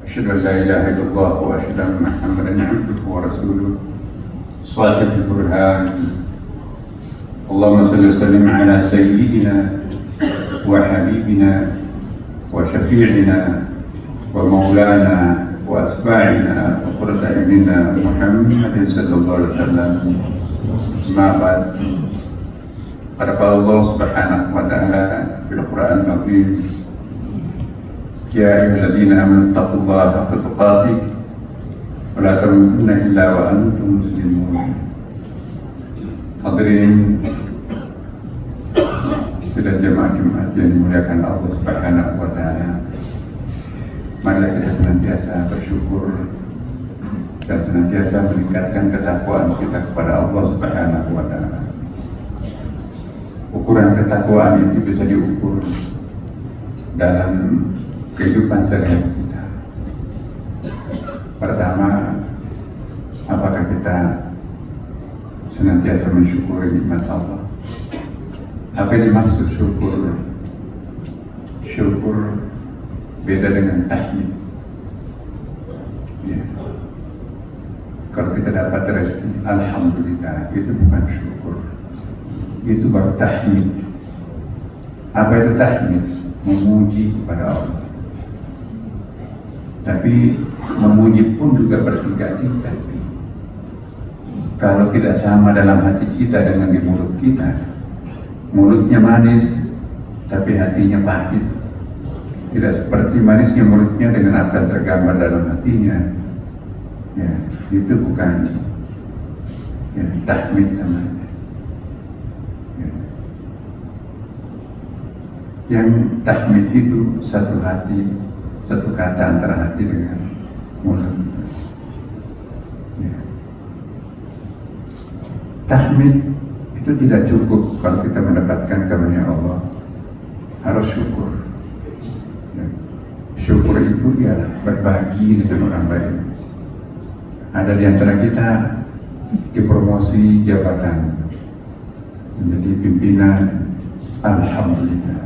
أشهد أن لا إله إلا الله وأشهد أن محمدا عبده ورسوله صادق البرهان. اللهم صل وسلم على سيدنا وحبيبنا وشفيعنا ومولانا وأتباعنا وقرة أعيننا محمد صلى الله عليه وسلم. ما بعد، قال الله سبحانه وتعالى في القرآن العظيم: يا أيها الذين آمنوا اتقوا الله حق تقاته ولا تموتن إلا وأنتم مسلمون. Hadirin sudah jemaah Jumat yang dimuliakan Allah Subhanahu wa Ta'ala, marilah kita senantiasa bersyukur dan senantiasa meningkatkan ketakwaan kita kepada Allah Subhanahu wa Ta'ala. Ukuran ketakwaan itu bisa diukur dalam kehidupan sehari-hari kita. Pertama, apakah kita senantiasa mensyukuri nikmat Allah? Apa yang dimaksud syukur? Syukur beda dengan tahmid. Ya. Kalau kita dapat rezeki, alhamdulillah, itu bukan syukur, itu baru tahmid. Apa itu tahmid? Memuji kepada Allah. Tapi memuji pun juga bertingkat-tingkat. Kalau tidak sama dalam hati kita dengan di mulut kita, mulutnya manis tapi hatinya pahit. Tidak seperti manisnya mulutnya dengan apa yang tergambar dalam hatinya. Ya, itu bukan ya, tahmid namanya. Ya. Yang tahmid itu satu hati, satu kata antara hati dengan mulut. Ya. Tahmid itu tidak cukup kalau kita mendapatkan karunia Allah, harus syukur. Ya. Syukur itu ya berbagi dengan orang lain. Ada di antara kita dipromosi jabatan menjadi pimpinan, alhamdulillah,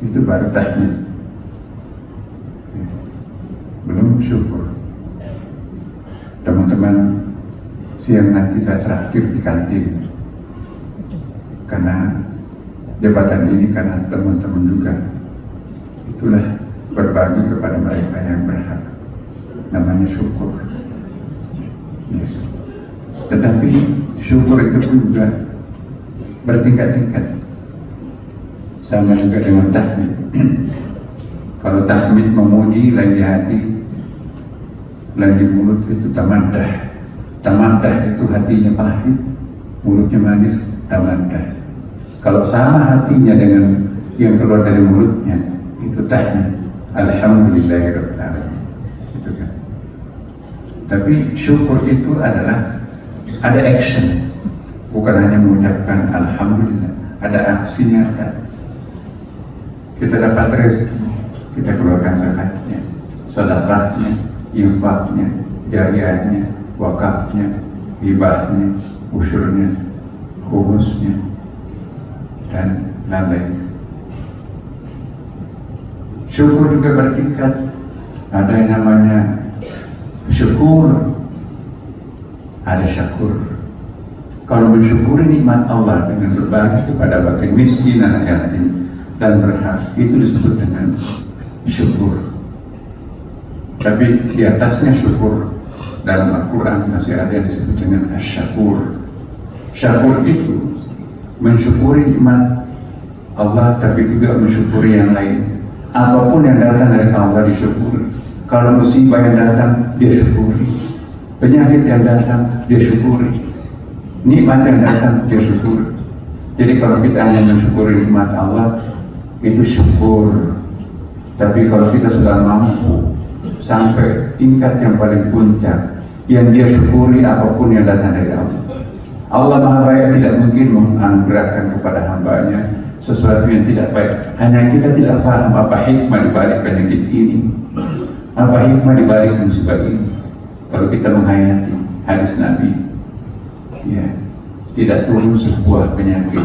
itu baru tahmid. Belum syukur. Teman-teman, siang nanti saya traktir di kantin karena jabatan ini, karena teman-teman juga. Itulah berbagi kepada mereka yang berhak, namanya syukur. Ya. Tetapi syukur itu pun juga bertingkat-tingkat, sama juga dengan tahmid. Kalau tahmid memuji lain di hati, lain di mulut, itu tamaddah. Tamaddah itu hatinya pahit, mulutnya manis, tamaddah. Kalau sama hatinya dengan yang keluar dari mulutnya, itu tahmid. Alhamdulillahirabbil alamin. Itu kan. Tapi syukur itu adalah ada action, bukan hanya mengucapkan alhamdulillah, ada aksi nyata. Kita dapat rezeki, kita keluarkan zakatnya, sedekahnya, infaknya, jariyahnya, wakafnya, hibahnya, usyurnya, khumusnya, dan lain-lain. Syukur juga bertingkat. Ada yang namanya syukur, ada syakur. Kalau mensyukuri nikmat Allah dengan berbagi kepada fakir miskin, anak yatim, dan berhak, itu disebut dengan syukur. Tapi di atasnya syukur, dalam Al-Quran masih ada yang disebut dengan asyakur. Syakur itu mensyukuri nikmat Allah, tapi juga mensyukuri yang lain. Apapun yang datang dari Allah disyukuri. Kalau musibah yang datang, dia syukuri. Penyakit yang datang, dia syukuri. Nikmat yang datang, dia syukuri. Jadi kalau kita hanya mensyukuri nikmat Allah, itu syukur. Tapi kalau kita sudah mampu sampai tingkat yang paling puncak, yang dia syukuri apapun yang datang dari Allah. Allah Maha Baik, tidak mungkin menganugerahkan kepada hambanya sesuatu yang tidak baik. Hanya kita tidak paham apa hikmah dibalik penyakit ini, apa hikmah dibalik musibah ini. Kalau kita menghayati hadis Nabi, ya, tidak turun sebuah penyakit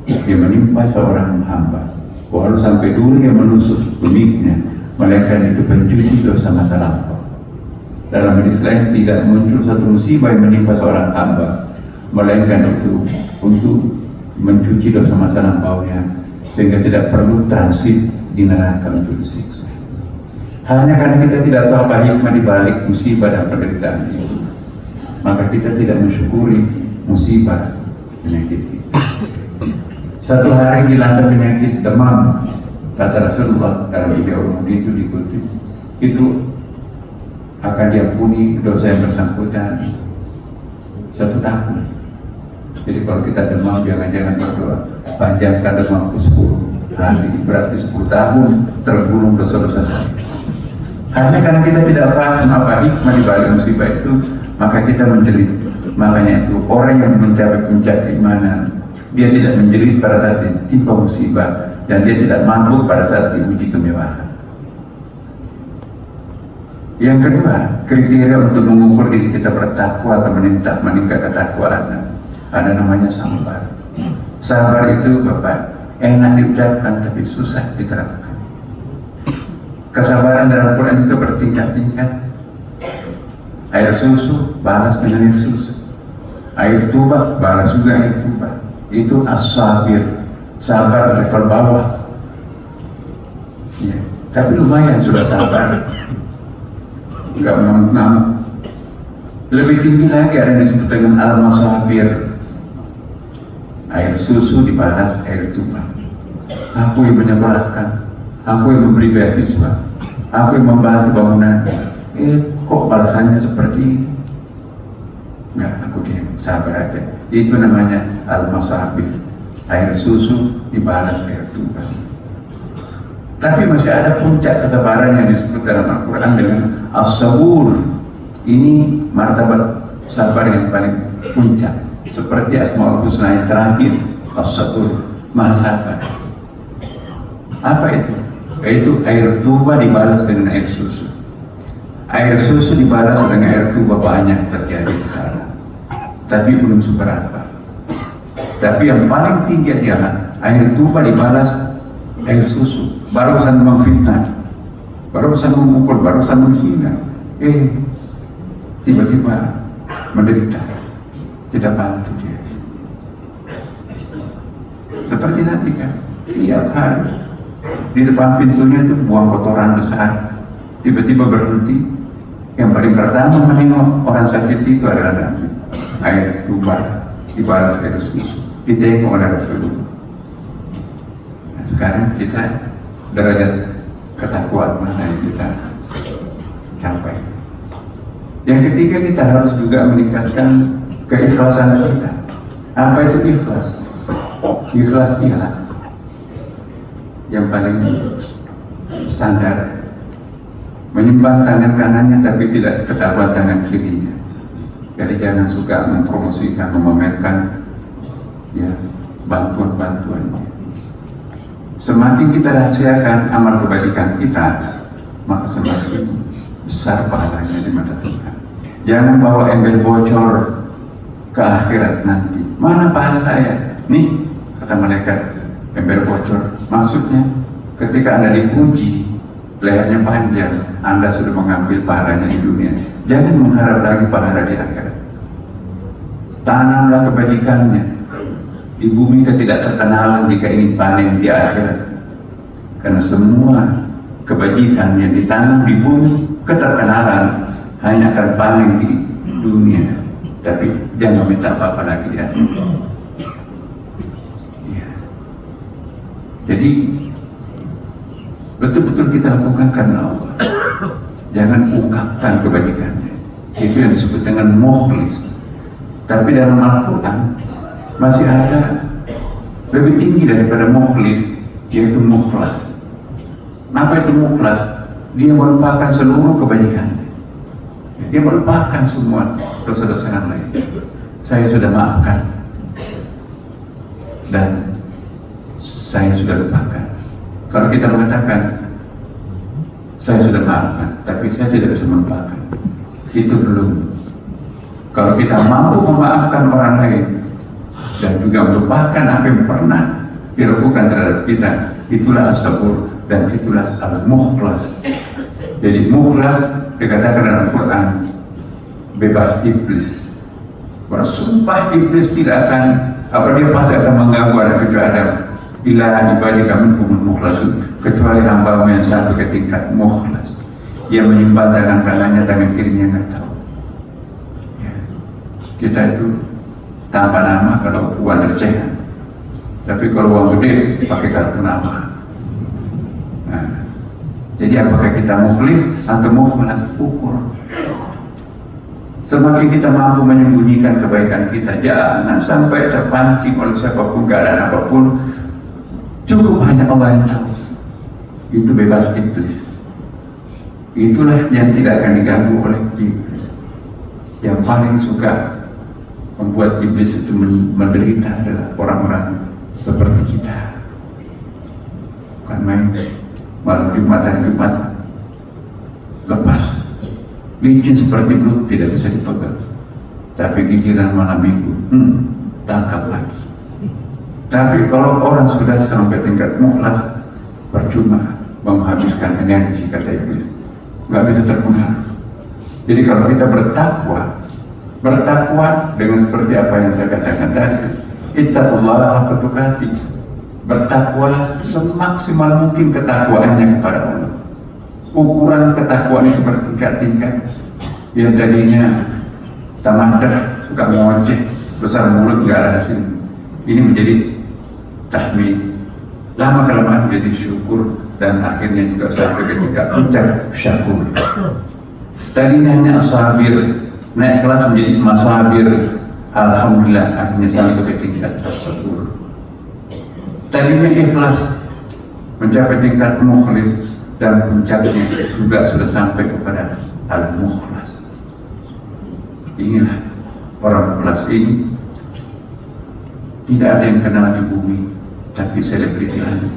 yang menimpa seorang hamba, walau sampai duri yang menusuk tumitnya, melainkan itu pencuci dosa masa lampau. Dalam hadis lain, tidak muncul satu musibah yang menimpa seorang hamba, melainkan itu untuk mencuci dosa masa lampaunya, sehingga tidak perlu transit di neraka untuk disiksa. Hanya karena kita tidak tahu apa hikmah di balik musibah dan penderitaan itu, maka kita tidak mensyukuri musibah penyakit itu. Satu hari dilanda penyakit demam, kata Rasulullah dalam video itu dikutip, itu akan diampuni dosa yang bersangkutan 1 tahun. Jadi kalau kita demam, jangan-jangan berdoa panjangkan demam ke 10 hari, berarti 10 tahun tergulung dosa-dosa saya. Hanya karena kita tidak paham apa hikmah di balik musibah itu, maka kita menjerit. Makanya itu orang yang mencapai puncak keimanan, dia tidak menjerit pada saat ditimpa musibah, dan dia tidak mabuk pada saat diuji kemewahan. Yang kedua, kriteria untuk mengukur diri kita bertakwa atau meningkat ketakwaan, ada namanya sabar. Sabar itu Bapak, enak diucapkan tapi susah diterapkan. Kesabaran dalam Quran itu bertingkat-tingkat. Air susu balas dengan air susu, air tuba balas juga air tuba. Itu as-sabir, sabar level bawah ya. Tapi lumayan sudah sabar, enggak mengamuk-ngamuk. Lebih tinggi lagi ada yang disebut dengan al-masabir, air susu dibalas air tuba. Aku yang menyekolahkan, aku yang memberi beasiswa, aku yang membantu bangunan, kok balasannya seperti ini? Enggak, aku diam, sabar aja. Itu namanya al-masabir, air susu dibalas air tuba. Tapi masih ada puncak kesabaran yang disebut dalam Al-Quran dengan as-sabur. Ini martabat sabar yang paling puncak, seperti Asmaul Husna yang terakhir, as-sabur, maha sabar. Apa itu? Yaitu air tuba dibalas dengan air susu. Air susu dibalas dengan air tuba banyak terjadi sekarang, tapi belum seberapa. Tapi yang paling tinggi adalah air tuba dibalas air susu. Barusan memfitnah, barusan memukul, barusan menghina, tiba-tiba menderita, tidak bantu dia. Seperti nanti kan, tiap hari di depan pintunya itu buang kotoran besar, tiba-tiba berhenti. Yang paling pertama menengok orang sakit itu adalah Nabi. Air tuba dibalas air susu, ditengok oleh Rasulullah. Nah, sekarang kita derajat ketakwaan mana yang kita capai. Yang ketiga, kita harus juga meningkatkan keikhlasan kita. Apa itu ikhlas? Ikhlas ialah yang paling standar, menyembah tangan kanannya tapi tidak ketahuan tangan kirinya. Jadi jangan suka mempromosikan, memamerkan ya bantuan-bantuannya. Semakin kita rahasiakan amal kebajikan kita, maka semakin besar pahalanya di mata Tuhan. Jangan bawa embel bocor ke akhirat nanti. Mana pahala saya? Nih, kata malaikat, embel bocor. Maksudnya, ketika Anda dipuji, lehernya panjang, Anda sudah mengambil pahalanya di dunia. Jangan mengharap lagi pahala di akhirat. Tanamlah kebajikannya. Di bumi ketidakterkenalan jika ingin panen di akhirat. Karena semua kebajikan yang ditanam di bumi, keterkenalan hanya akan panen di dunia. Tapi jangan minta apa-apa lagi di akhirat. Ya. Jadi betul-betul kita lakukan karena Allah. Jangan ungkapkan kebajikannya. Itu yang disebut dengan mukhlis. Tapi dalam Al-Quran masih ada lebih tinggi daripada mukhlis, yaitu mukhlas. Apa itu mukhlas? Dia melupakan seluruh kebajikannya. Dia melupakan semua dosa-dosa yang lain. Saya sudah maafkan dan saya sudah lupakan. Kalau kita mengatakan saya sudah maafkan tapi saya tidak bisa melupakan, itu belum. Kalau kita mampu memaafkan orang lain dan juga melupakan apa yang pernah dilakukan terhadap kita, itulah as-sabur, dan itulah al-mukhlas. Jadi mukhlas dikatakan dalam Quran bebas iblis. Bersumpah iblis tidak akan dia pasti akan mengganggu anak cucu Adam. Ila ibadika minhumul mukhlasun, kecuali hamba yang satu ke tingkat mukhlas. Ia menyembah tangan kanannya, tangan kirinya nggak tahu. Ya. Kita itu tanpa nama kalau uang recehan, tapi kalau uang gede pakai kartu nama. Nah, jadi apakah kita mukhlis atau mukhlas? Ukur. Semakin kita mampu menyembunyikan kebaikan kita, jangan sampai terpancing oleh siapapun, keadaan apapun. Cukup hanya Allah yang tahu. Itu bebas iblis. Itulah yang tidak akan diganggu oleh iblis. Yang paling suka membuat iblis itu menderita adalah orang-orang seperti kita. Bukan main malam Jumat hari Jumat lepas. Licin seperti belut tidak bisa dipegang. Tapi giliran malam minggu, tangkap lagi. Tapi kalau orang sudah sampai tingkat mukhlas, percuma menghabiskan energi, kata iblis, nggak bisa terpengaruh. Jadi kalau kita bertakwa dengan seperti apa yang saya katakan tadi, ittaqullaha haqqa tuqatih, bertakwa semaksimal mungkin ketakwaannya kepada Allah. Ukuran ketakwaan itu bertingkat-tingkat. Yang tadinya tamadah, suka ngoceh, besar mulut, nggak ada hasil. Ini menjadi tahmid, lama kelamaan menjadi syukur, dan akhirnya juga sampai ketika puncak syakur. Tadinya hanya asabir, naik kelas menjadi masabir, alhamdulillah akhirnya sampai ke tingkat syukur. Tadinya ikhlas mencapai tingkat mukhlis, dan puncaknya juga sudah sampai kepada al-mukhlas. Inilah orang mukhlas ini. Tidak ada yang kenal di bumi, tapi selebriti ada.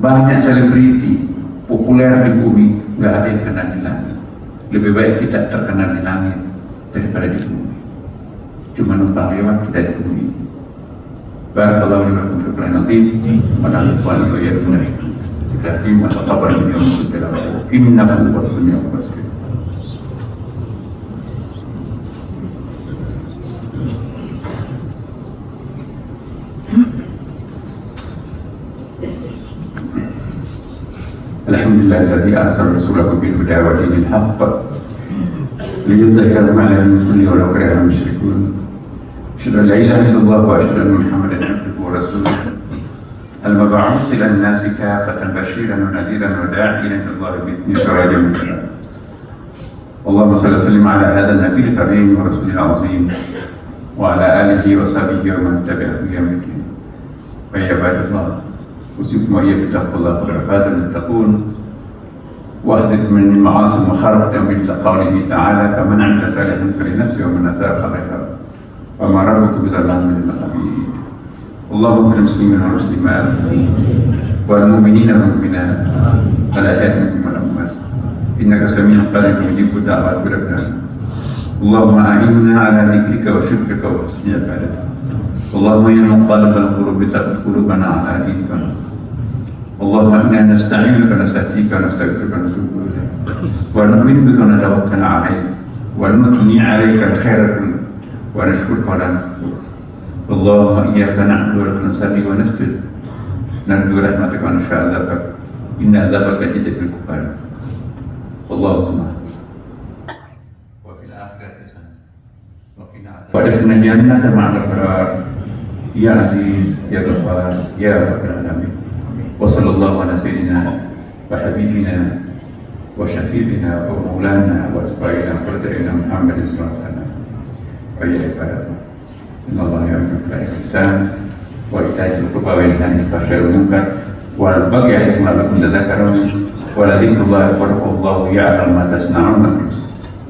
Banyak selebriti populer di bumi, nggak ada yang kenal di langit. Lebih baik tidak terkenal di langit daripada di bumi. Cuma numpang lewat kita di bumi. Barakallahu li wa lakum fil Qur'anil azim wa nafa'ana wa iyyakum kita terima sabar yang dalam innahu wasmi'ul basir. Alhamdulillah alladzi arsala rasulahu bil huda wa dinil haqq liyudhhirahu 'ala al-dini walau kariha al-musyrikun. Asyhadu an la ilaha illallah wa asyhadu anna Muhammadan 'abduhu wa rasuluh. المبعوث إلى الناس كافة بشيرا ونذيرا وداعيا إلى الله بإذنه سراجا منيرا. اللهم صل وسلم على هذا النبي الكريم ورسول العظيم وعلى آله وصحبه ومن تبعه يوم الدين. فيا عباد الله أوصيكم وإياكم بتقوى الله فقد فاز المتقون واحذر من المعاصي المخربة إلى قوله تعالى فمن عمل صالحا فلنفسه ومن أساء فعليها وما ربك بظلام للعبيد. اللهم اغفر المسلمين والمسلمات والمؤمنين والمؤمنات الأحياء منهم والأموات إنك سميع قريب مجيب الدعوات بربنا. اللهم أعنا على ذكرك وشكرك وحسن عبادتك. اللهم يا مقلب القلوب ثبت قلوبنا على دينك. اللهم إنا نستعينك ونستهديك ونستغفرك ونتوب إليك ونؤمن بك ونتوكل عليك ونثني عليك الخير كله ونشكرك ولا نكفرك. اللهم إياك نعبد ولك نصلي ونسجد نرجو رحمتك ونخشى عذابك إن عذابك شديد بالكفار. اللهم وفي الآخرة حسنة وقنا عذاب وادخلنا الجنة مع الأبرار يا عزيز يا غفار يا رب العالمين. وصلى الله على سيدنا وحبيبنا وشفيعنا ومولانا وأتباعنا وقدرنا محمد صلى الله عليه وسلم. ويا عباد الله إن الله يأمر بالإحسان وإيتاء ذي القربى وينهى عن الفحشاء والمنكر والبغي يعظكم لعلكم تذكرون ولذكر الله أكبر والله يعلم ما تصنعون.